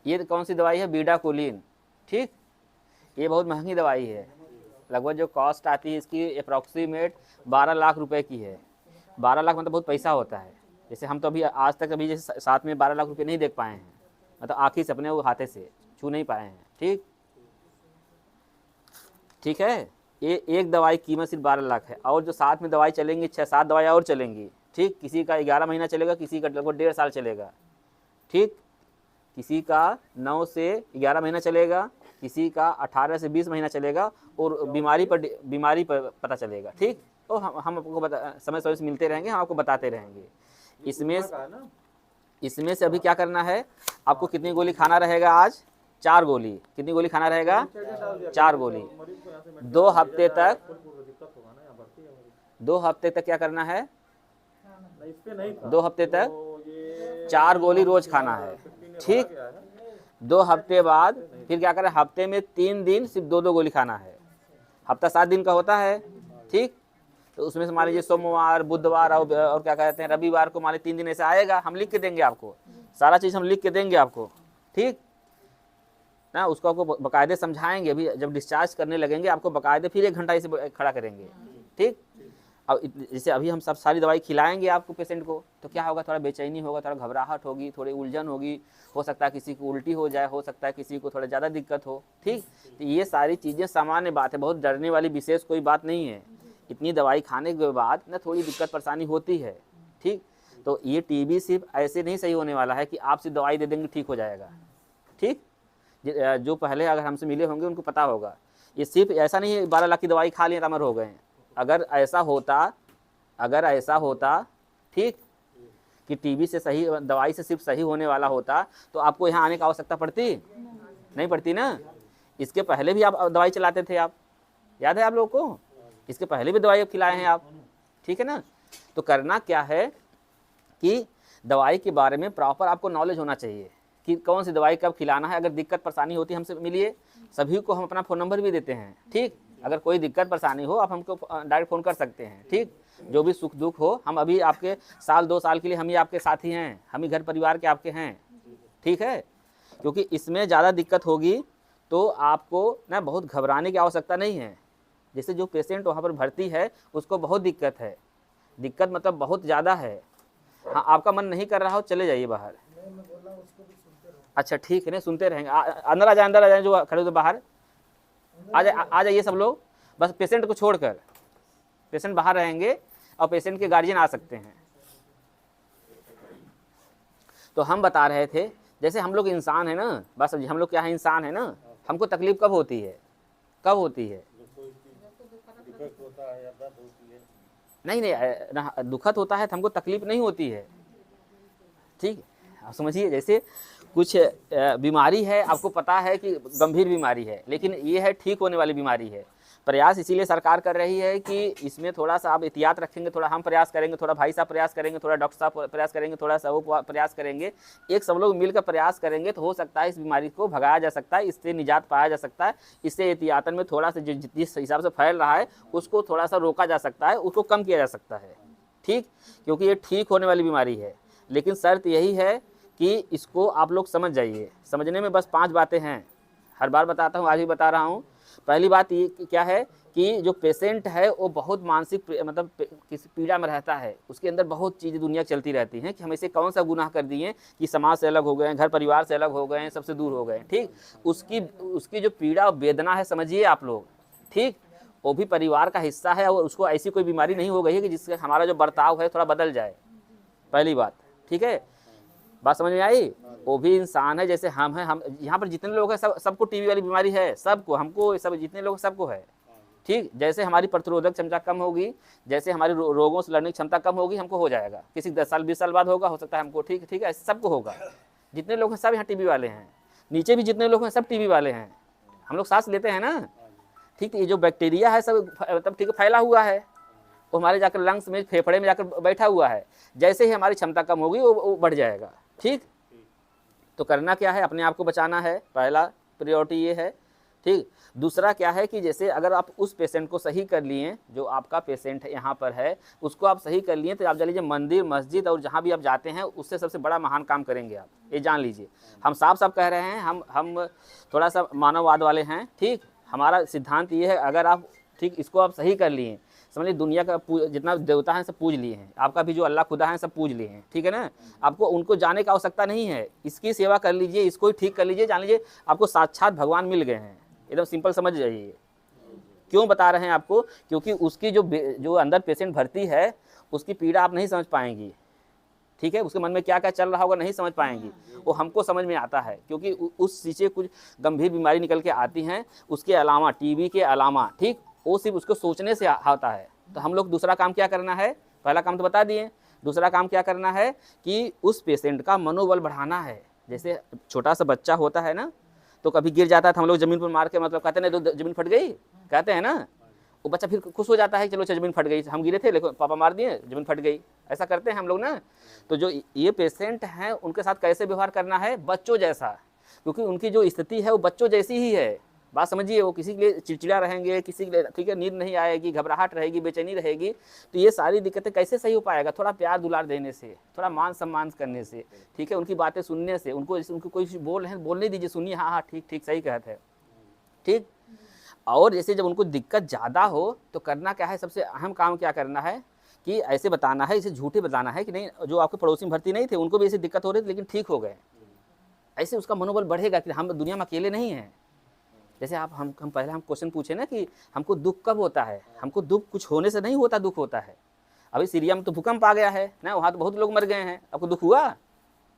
ये कौन सी दवाई है? बीडाकोलिन। ठीक, ये बहुत महंगी दवाई है, लगभग जो कॉस्ट आती है इसकी अप्रॉक्सीमेट 12 लाख रुपए की है। 12 लाख मतलब बहुत पैसा होता है। जैसे हम तो अभी आज तक अभी जैसे साथ में 12 लाख रुपए नहीं देख पाए हैं, मतलब आँखी से अपने वो हाथे से छू नहीं पाए हैं। ठीक, ठीक है। ये एक दवाई कीमत सिर्फ 12 लाख है, और जो साथ में दवाई चलेंगी 6-7 दवाई और चलेंगी। ठीक, किसी का 11 महीना चलेगा, किसी का लगभग 1.5 साल चलेगा। ठीक, किसी का 9 से 11 महीना चलेगा, किसी का 18 से 20 महीना चलेगा, और बीमारी पर पता चलेगा। ठीक, तो हम आपको समय समय से मिलते रहेंगे, हम आपको बताते रहेंगे। इसमें से अभी क्या करना है आपको, कितनी गोली खाना रहेगा आज? 4 गोली। कितनी गोली खाना रहेगा? 4 गोली। 2 हफ्ते तक, 2 हफ्ते तक क्या करना है? 2 हफ्ते तक 4 गोली रोज खाना है। ठीक, 2 हफ्ते बाद फिर क्या करें? हफ्ते में 3 दिन सिर्फ 2-2 गोली खाना है। हफ्ता 7 दिन का होता है। ठीक, तो उसमें से मान लीजिए सोमवार, बुधवार और क्या कहते हैं रविवार को मान लीजिए 3 दिन ऐसा आएगा, हम लिख के देंगे आपको, सारा चीज़ हम लिख के देंगे आपको। ठीक ना, उसको आपको बाकायदे समझाएंगे। अभी जब डिस्चार्ज करने लगेंगे आपको बाकायदे फिर 1 घंटा इसे खड़ा करेंगे। ठीक, अब जैसे अभी हम सब सारी दवाई खिलाएंगे आपको पेशेंट को, तो क्या होगा? थोड़ा बेचैनी होगा, थोड़ा घबराहट होगी, थोड़ी उलझन होगी, हो सकता है किसी को उल्टी हो जाए, हो सकता है किसी को थोड़ा ज़्यादा दिक्कत हो। ठीक, तो ये सारी चीज़ें सामान्य बात है, बहुत डरने वाली विशेष कोई बात नहीं है। इतनी दवाई खाने के बाद ना थोड़ी दिक्कत परेशानी होती है। ठीक, तो ये टीबी सिर्फ ऐसे नहीं सही होने वाला है कि आप सिर्फ दवाई दे देंगे ठीक हो जाएगा। ठीक, जो पहले अगर हमसे मिले होंगे उनको पता होगा, ये सिर्फ ऐसा नहीं है 12 लाख की दवाई खा लिए अमर हो गए। अगर ऐसा होता ठीक, कि टीबी से सही दवाई से सिर्फ सही होने वाला होता, तो आपको यहाँ आने की आवश्यकता पड़ती नहीं पड़ती ना। इसके पहले भी आप दवाई चलाते थे, आप याद है आप लोगों को? इसके पहले भी दवाई खिलाए हैं आप। ठीक है ना, तो करना क्या है कि दवाई के बारे में प्रॉपर आपको नॉलेज होना चाहिए कि कौन सी दवाई कब खिलाना है। अगर दिक्कत परेशानी होती है हमसे मिलिए, सभी को हम अपना फ़ोन नंबर भी देते हैं। ठीक, अगर कोई दिक्कत परेशानी हो आप हमको डायरेक्ट फ़ोन कर सकते हैं। ठीक, जो भी सुख दुख हो, हम अभी आपके 1-2 साल के लिए हम ही आपके साथी हैं, हम ही घर परिवार के आपके हैं। ठीक है, क्योंकि इसमें ज़्यादा दिक्कत होगी तो आपको ना बहुत घबराने की आवश्यकता नहीं है। जैसे जो पेशेंट वहाँ पर भर्ती है उसको बहुत दिक्कत है, दिक्कत मतलब बहुत ज़्यादा है। हाँ, आपका मन नहीं कर रहा हो चले जाइए बाहर। अच्छा ठीक है, नहीं सुनते रहेंगे। अंदर आ जाए, जो खड़े हो बाहर आ जाइए सब लोग, बस पेशेंट को छोड़कर। पेशेंट बाहर रहेंगे और पेशेंट के गार्जियन आ सकते हैं। तो हम बता रहे थे जैसे हम लोग इंसान है ना, बस हम लोग क्या है, इंसान है ना। हमको तकलीफ कब होती है? कब होती है? नहीं, दुखद होता है तो हमको तकलीफ नहीं होती है। ठीक, आप समझिए, जैसे कुछ बीमारी है, आपको पता है कि गंभीर बीमारी है, लेकिन ये है ठीक होने वाली बीमारी है। प्रयास इसीलिए सरकार कर रही है कि इसमें थोड़ा सा आप एहतियात रखेंगे, थोड़ा हम प्रयास करेंगे, थोड़ा भाई साहब प्रयास करेंगे, थोड़ा डॉक्टर साहब प्रयास करेंगे, थोड़ा सा वो प्रयास करेंगे, एक सब लोग मिलकर प्रयास करेंगे तो हो सकता है इस बीमारी को भगाया जा सकता है, इससे निजात पाया जा सकता है। इससे एहतियातन में थोड़ा सा जिस हिसाब से फैल रहा है उसको थोड़ा सा रोका जा सकता है, उसको कम किया जा सकता है। ठीक, क्योंकि ये ठीक होने वाली बीमारी है, लेकिन शर्त यही है कि इसको आप लोग समझ जाइए। समझने में बस 5 बातें हैं, हर बार बताता हूँ, आज भी बता रहा हूँ। पहली बात ये क्या है कि जो पेशेंट है वो बहुत मानसिक मतलब किसी पीड़ा में रहता है, उसके अंदर बहुत चीज़ें दुनिया चलती रहती हैं कि हम ऐसे कौन सा गुनाह कर दिए कि समाज से अलग हो गए, घर परिवार से अलग हो गए, सबसे दूर हो गए। ठीक, उसकी जो पीड़ा और वेदना है, समझिए आप लोग। ठीक, वो भी परिवार का हिस्सा है और उसको ऐसी कोई बीमारी नहीं हो गई है कि जिससे हमारा जो बर्ताव है थोड़ा बदल जाए, पहली बात। ठीक है, बात समझ में आई? वो भी इंसान है जैसे हम हैं। हम यहाँ पर जितने लोग हैं सबको टीबी वाली बीमारी है, सबको, हमको, सब जितने लोग सबको है। ठीक, जैसे हमारी प्रतिरोधक क्षमता कम होगी, जैसे हमारी रोगों से लड़ने की क्षमता कम होगी, हमको हो जाएगा। किसी 10 साल 20 साल बाद होगा, हो सकता है हमको। ठीक है, ऐसे सबको होगा। जितने लोग हैं सब यहाँ टीबी वाले हैं, नीचे भी जितने लोग हैं सब टीबी वाले हैं। हम लोग सांस लेते हैं ना। ठीक, ये जो बैक्टीरिया है सब मतलब ठीक फैला हुआ है, वो हमारे जाकर लंग्स में, फेफड़े में जाकर बैठा हुआ है। जैसे ही हमारी क्षमता कम होगी वो बढ़ जाएगा। ठीक, तो करना क्या है, अपने आप को बचाना है, पहला प्रायोरिटी ये है। ठीक। दूसरा क्या है कि जैसे अगर आप उस पेशेंट को सही कर लिए, जो आपका पेशेंट यहाँ पर है उसको आप सही कर लिए, तो आप जान लीजिए मंदिर मस्जिद और जहाँ भी आप जाते हैं उससे सबसे बड़ा महान काम करेंगे आप, ये जान लीजिए। हम साफ साफ कह रहे हैं, हम थोड़ा सा मानववाद वाले हैं, ठीक। हमारा सिद्धांत ये है, अगर आप ठीक इसको आप सही कर लिए, समझ लीजिए दुनिया का जितना देवता है सब पूज लिए हैं, आपका भी जो अल्लाह खुदा है सब पूज लिए हैं, ठीक है ना। आपको उनको जाने की आवश्यकता नहीं है, इसकी सेवा कर लीजिए, इसको ही ठीक कर लीजिए, जान लीजिए आपको साक्षात भगवान मिल गए हैं। एकदम सिंपल समझ जाइए। क्यों बता रहे हैं आपको, क्योंकि उसकी जो अंदर पेशेंट भर्ती है उसकी पीड़ा आप नहीं समझ पाएंगी, ठीक है। उसके मन में क्या क्या चल रहा होगा नहीं समझ पाएंगी, वो हमको समझ में आता है, क्योंकि उस चीज़ें कुछ गंभीर बीमारी निकल के आती हैं, उसके अलावा टीबी के अलावा, ठीक, वो सिर्फ उसको सोचने से आता है। तो हम लोग दूसरा काम क्या करना है, पहला काम तो बता दिए, दूसरा काम क्या करना है कि उस पेशेंट का मनोबल बढ़ाना है। जैसे छोटा सा बच्चा होता है ना, तो कभी गिर जाता है तो हम लोग ज़मीन पर मार के मतलब कहते हैं ना, ज़मीन फट गई, कहते हैं ना, वो बच्चा फिर खुश हो जाता है, चलो ज़मीन फट गई, हम गिरे थे लेकिन पापा मार दिए, ज़मीन फट गई, ऐसा करते हैं हम लोग ना। तो जो ये पेशेंट हैं उनके साथ कैसे व्यवहार करना है, बच्चों जैसा, क्योंकि उनकी जो स्थिति है वो बच्चों जैसी ही है। बात समझिए, वो किसी के लिए चिड़चिड़ा रहेंगे, किसी के लिए, ठीक है, नींद नहीं आएगी, घबराहट रहेगी, बेचैनी रहेगी, तो ये सारी दिक्कतें कैसे सही हो पाएगा, थोड़ा प्यार दुलार देने से, थोड़ा मान सम्मान करने से, ठीक है, उनकी बातें सुनने से, उनको कोई बोलने दीजिए, सुनिए, हाँ हाँ ठीक ठीक सही कहते हैं, ठीक। और जैसे जब उनको दिक्कत ज़्यादा हो तो करना क्या है, सबसे अहम काम क्या करना है कि ऐसे बताना है, इसे झूठे बताना है कि नहीं, जो आपके पड़ोसी में भर्ती नहीं थे उनको भी ऐसी दिक्कत हो रही थी लेकिन ठीक हो गए, ऐसे उसका मनोबल बढ़ेगा कि हम दुनिया में अकेले नहीं हैं। जैसे आप हम पहले हम क्वेश्चन पूछे ना कि हमको दुख कब होता है, हमको दुख कुछ होने से नहीं होता, दुख होता है। अभी सीरिया में तो भूकंप आ गया है ना, वहाँ तो बहुत लोग मर गए हैं, आपको दुख हुआ?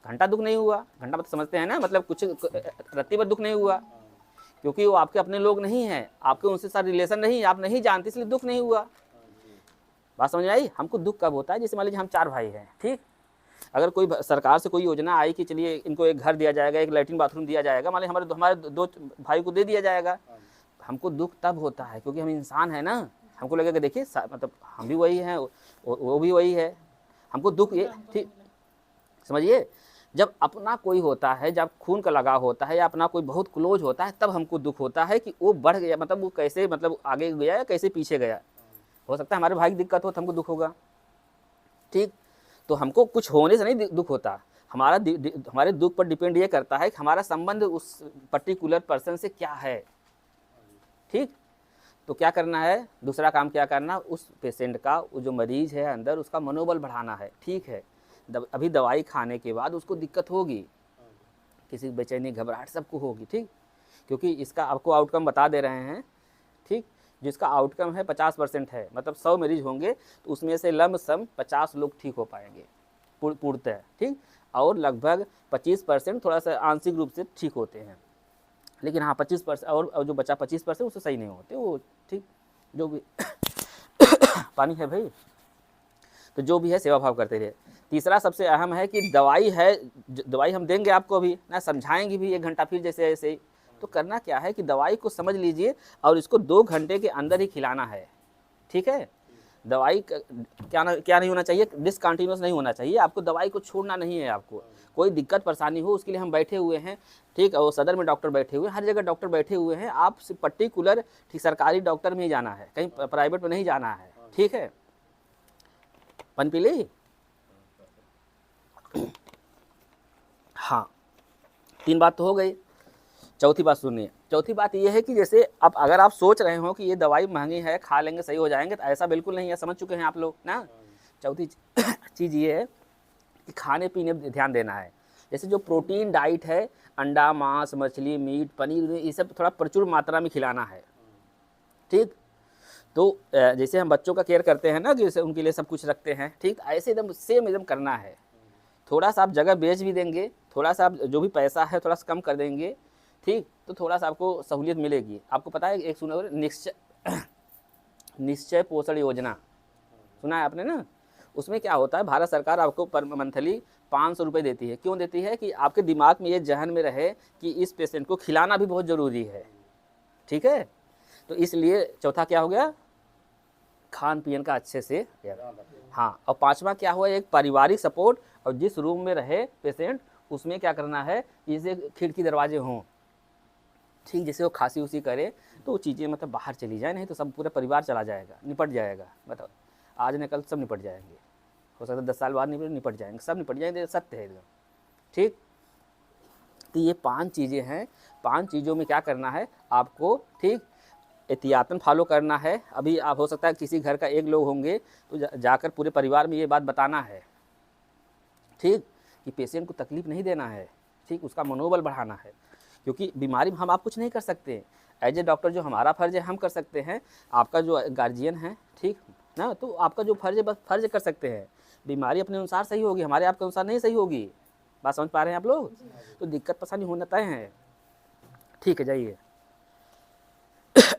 घंटा दुख नहीं हुआ, घंटा मतलब समझते हैं ना, मतलब कुछ रत्ती भर दुख नहीं हुआ, क्योंकि वो आपके अपने लोग नहीं हैं, आपके उनसे साथ रिलेशन नहीं, आप नहीं जानते, इसलिए दुख नहीं हुआ। बात समझ आई? हमको दुख कब होता है, जैसे मान लीजिए हम 4 भाई हैं, ठीक, अगर कोई सरकार से कोई योजना आई कि चलिए इनको एक घर दिया जाएगा, एक लैट्रिन बाथरूम दिया जाएगा, मान लीजिए हमारे 2 भाई को दे दिया जाएगा, हमको दुख तब होता है क्योंकि हम इंसान है ना, हमको लगेगा देखिए मतलब हम भी वही हैं, वो भी वही है, हमको दुख ये, ठीक समझिए। जब अपना कोई होता है, जब खून का लगाव होता है या अपना कोई बहुत क्लोज होता है, तब हमको दुख होता है कि वो बढ़ गया, मतलब वो कैसे, मतलब आगे गया या कैसे पीछे गया। हो सकता है हमारे भाई की दिक्कत हो तो हमको दुख होगा, ठीक। तो हमको कुछ होने से नहीं दुख होता, हमारे दुख पर डिपेंड ये करता है कि हमारा संबंध उस पर्टिकुलर पर्सन से क्या है, ठीक। तो क्या करना है, दूसरा काम क्या करना, उस पेशेंट का, वो जो मरीज है अंदर, उसका मनोबल बढ़ाना है, ठीक है। अभी दवाई खाने के बाद उसको दिक्कत होगी, किसी बेचैनी घबराहट सबको होगी, ठीक, क्योंकि इसका आपको आउटकम बता दे रहे हैं, ठीक। जिसका आउटकम है 50% है, मतलब 100 मरीज होंगे तो उसमें से लमसम 50 लोग ठीक हो पाएंगे पूर्णतः, ठीक, और लगभग 25% थोड़ा सा आंशिक रूप से ठीक होते हैं, लेकिन हाँ 25% और जो बचा 25% उससे सही नहीं होते वो, ठीक। जो भी पानी है भाई, तो जो भी है सेवा भाव करते रहे। तीसरा सबसे अहम है कि दवाई है, दवाई हम देंगे आपको अभी ना, समझाएंगे भी 1 घंटा फिर जैसे ऐसे ही, तो करना क्या है कि दवाई को समझ लीजिए और इसको 2 घंटे के अंदर ही खिलाना है, ठीक है। दवाई क्या नहीं होना चाहिए, डिसकंटिन्यूस नहीं होना चाहिए, आपको दवाई को छोड़ना नहीं है। आपको कोई दिक्कत परेशानी हो उसके लिए हम बैठे हुए हैं, ठीक, और सदर में डॉक्टर बैठे हुए हैं, हर जगह डॉक्टर बैठे हुए हैं, आप पर्टिकुलर ठीक सरकारी डॉक्टर में ही जाना है, कहीं प्राइवेट में नहीं जाना है, ठीक है। पानी पी ली? हाँ, 3 बात तो हो गई। चौथी बात सुनिए, चौथी बात ये है कि जैसे अब अगर आप सोच रहे हो कि ये दवाई महंगी है, खा लेंगे सही हो जाएंगे, तो ऐसा बिल्कुल नहीं है, समझ चुके हैं आप लोग ना। चौथी चीज़ ये है कि खाने पीने पर ध्यान देना है। जैसे जो प्रोटीन डाइट है, अंडा, मांस, मछली, मीट, पनीर, ये सब थोड़ा प्रचुर मात्रा में खिलाना है, ठीक। तो जैसे हम बच्चों का केयर करते हैं ना, जैसे उनके लिए सब कुछ रखते हैं, ठीक, ऐसे एकदम सेम एकदम करना है। थोड़ा सा आप जगह बेच भी देंगे, थोड़ा सा आप जो भी पैसा है थोड़ा सा कम कर देंगे, ठीक, तो थोड़ा सा आपको सहूलियत मिलेगी। आपको पता है एक सुना निश्चय पोषण योजना, सुना है आपने ना? उसमें क्या होता है, भारत सरकार आपको पर मंथली 500 रुपये देती है। क्यों देती है? कि आपके दिमाग में ये जहन में रहे कि इस पेशेंट को खिलाना भी बहुत ज़रूरी है, ठीक है। तो इसलिए चौथा क्या हो गया, खान पीन का अच्छे से, हाँ। और 5वां क्या हुआ, एक पारिवारिक सपोर्ट, और जिस रूम में रहे पेशेंट उसमें क्या करना है, जैसे खिड़की दरवाजे हों, ठीक, जैसे वो खांसी उसी करे तो वो चीज़ें मतलब बाहर चली जाए, नहीं तो सब पूरा परिवार चला जाएगा, निपट जाएगा। बताओ, आज न कल सब निपट जाएंगे, हो सकता है 10 साल बाद निपट जाएंगे, सब निपट जाएंगे, सत्य है एकदम। ठीक, तो ये 5 चीज़ें हैं। 5 चीज़ों में क्या करना है आपको, ठीक, एहतियातन फॉलो करना है। अभी आप हो सकता है किसी घर का एक लोग होंगे तो जाकर पूरे परिवार में ये बात बताना है, ठीक, कि पेशेंट को तकलीफ़ नहीं देना है, ठीक, उसका मनोबल बढ़ाना है, क्योंकि बीमारी में हम आप कुछ नहीं कर सकते। एज ए डॉक्टर जो हमारा फ़र्ज़ है हम कर सकते हैं, आपका जो गार्जियन है, ठीक ना, तो आपका जो फ़र्ज़ है बस फ़र्ज़ कर सकते हैं। बीमारी अपने अनुसार सही होगी, हमारे आपके अनुसार नहीं सही होगी। बात समझ पा रहे हैं आप लोग? तो दिक्कत परेशानी होना तय है। ठीक है, जाइए।